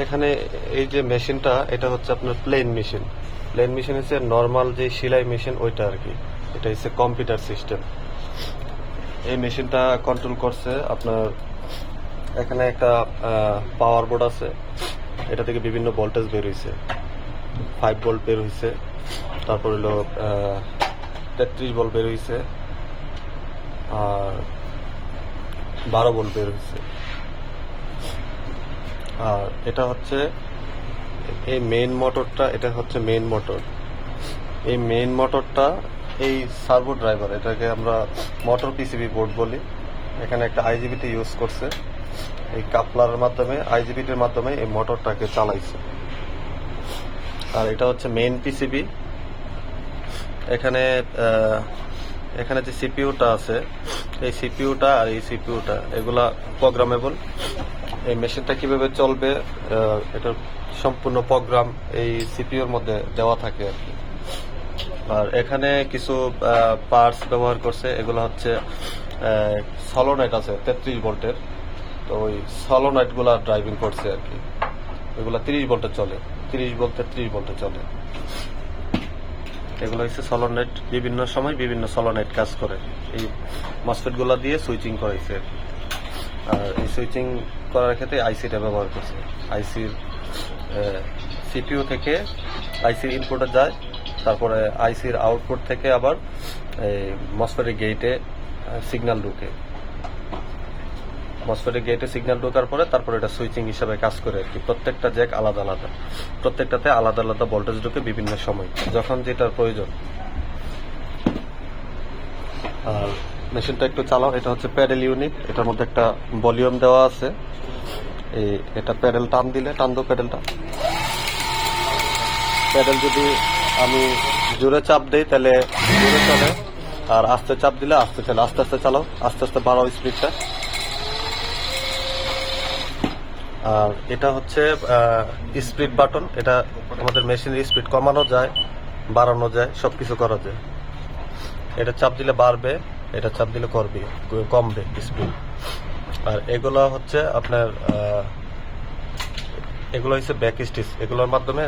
এখানে এই যে মেশিনটা, এটা হচ্ছে আপনার প্লেন মেশিন। প্লেন মেশিন হচ্ছে নর্মাল যে সেলাই মেশিন ওইটা আর কি। এটা হচ্ছে কম্পিউটার সিস্টেম। এই মেশিনটা কন্ট্রোল করছে আপনার, এখানে একটা পাওয়ার বোর্ড আছে। এটা থেকে বিভিন্ন ভোল্টেজ বের হয়েছে, 5 ভোল্ট বের হয়েছে, তারপর হলো 33 ভোল্ট বের হয়েছে, আর 12 ভোল্ট বের হয়েছে। আর এটা হচ্ছে এই মেইন মোটরটা, এটা হচ্ছে মেইন মোটর। এই মেইন মোটরটা এই সার্ভো ড্রাইভার, এটাকে আমরা মোটর পিসিবি বোর্ড বলি। এখানে একটা আইজিবিটি ইউজ করছে, এই কাপলারের মাধ্যমে, আইজিবিটির মাধ্যমে এই মোটরটাকে চালাইছে। আর এটা হচ্ছে মেইন পিসিবি। এখানে এখানে যে সিপিইউটা আছে, এই সিপিইউটা আর এই সিপিইউটা এগুলা প্রোগ্রামেবল। এই মেশিনটা কিভাবে চলবে এটার সম্পূর্ণ প্রোগ্রাম এই সিপিইউর মধ্যে দেওয়া থাকে আর কি। আর এখানে কিছু পার্টস ব্যবহার করছে, এগুলো হচ্ছে সলোনাইট আছে 33 ভোল্টের। তো ওই সলোনাইট গুলা ড্রাইভিং করছে আর কি। এগুলা 30 ভোল্টে চলে, 30 ভোল্ট 33 ভোল্টে চলে। এগুলো হচ্ছে সলোনাইট, বিভিন্ন সময় বিভিন্ন সলোনাইট কাজ করে। এই মসফেট গুলা দিয়ে সুইচিং করাইছে আর কি। আর এই সুইচিং করার ক্ষেত্রে আইসিটা ব্যবহার করছে। আইসির সিপিইউ থেকে আইসির ইনপুটে যায়, তারপরে আইসির আউটপুট থেকে আবার এই মসফেটের গেটে সিগন্যাল ঢুকে। মসফেটের গেটে সিগন্যাল ঢোকার পরে তারপরে এটা সুইচিং হিসাবে কাজ করে আর কি। প্রত্যেকটা জ্যাক আলাদা আলাদা, প্রত্যেকটাতে আলাদা আলাদা ভোল্টেজ ঢুকে বিভিন্ন সময়, যখন যেটার প্রয়োজন। আর মেশিনটা একটু চালাও। এটা হচ্ছে প্যাডেল ইউনিট, এটার মধ্যে একটা ভলিউম দেওয়া আছে। এটা প্যাডেল টান দিলে, টান দো প্যাডেলটা। প্যাডেল যদি আমি জোরে চাপ দেই তাহলে জোরে চলে, আর আস্তে চাপ দিলে আস্তে চলে। আস্তে আস্তে চালাও, আস্তে আস্তে বাড়াও স্পিডটা। আর এটা হচ্ছে স্পিড বাটন। এটা আমাদের মেশিনের স্পিড কমানো যায়, বাড়ানো যায়, সবকিছু করা যায়। এটা চাপ দিলে বাড়বে, এটা চাপ দিলে কমবে স্পিড। আর এগুলো হচ্ছে আপনার এগুলো হচ্ছে ব্যাক স্টিচ। এগুলোর মাধ্যমে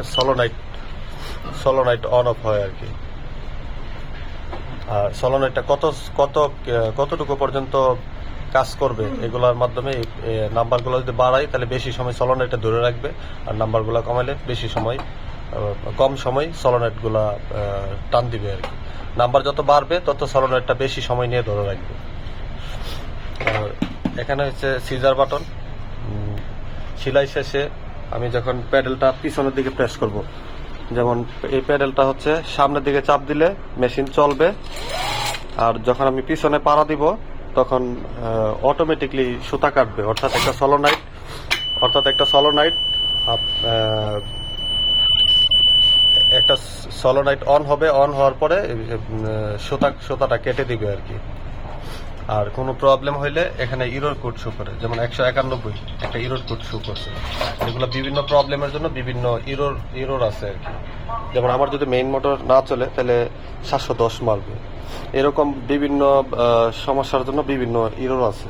সলোনাইট অন অফ হয় আর কি। আর সলোনাইটটা কতটুকু পর্যন্ত কাজ করবে এগুলোর মাধ্যমে নাম্বারগুলো যদি বাড়াই তাহলে বেশি সময় সলোনাইটটা ধরে রাখবে, আর নাম্বারগুলো কমাইলে কম সময় সলোনাইটগুলা টান দিবে আর কি। নাম্বার যত বাড়বে তত সলোনাইটটা বেশি সময় নিয়ে ধরে রাখবে। আর এখানে হচ্ছে সিজার বাটন। সেলাই শেষে আমি যখন প্যাডেলটা পিছনের দিকে প্রেস করব, যেমন এই প্যাডেলটা হচ্ছে সামনের দিকে চাপ দিলে মেশিন চলবে, আর যখন আমি পিছনে পাড়া দিব তখন অটোমেটিকলি সুতা কাটবে। অর্থাৎ একটা সলোনাইট অন হবে, অন হওয়ার পরে সুতাটা কেটে দিবে আর কি। আর কোনো প্রবলেম হইলে এখানে ইরর কোড শো করে, যেমন 191 একটা ইরর কোড শো করছে। এগুলো বিভিন্ন প্রবলেমের জন্য বিভিন্ন ইরর আছে আর কি। যেমন আমার যদি মেইন মোটর না চলে তাহলে 710 মারবে। এরকম বিভিন্ন সমস্যার জন্য বিভিন্ন ইরর আছে।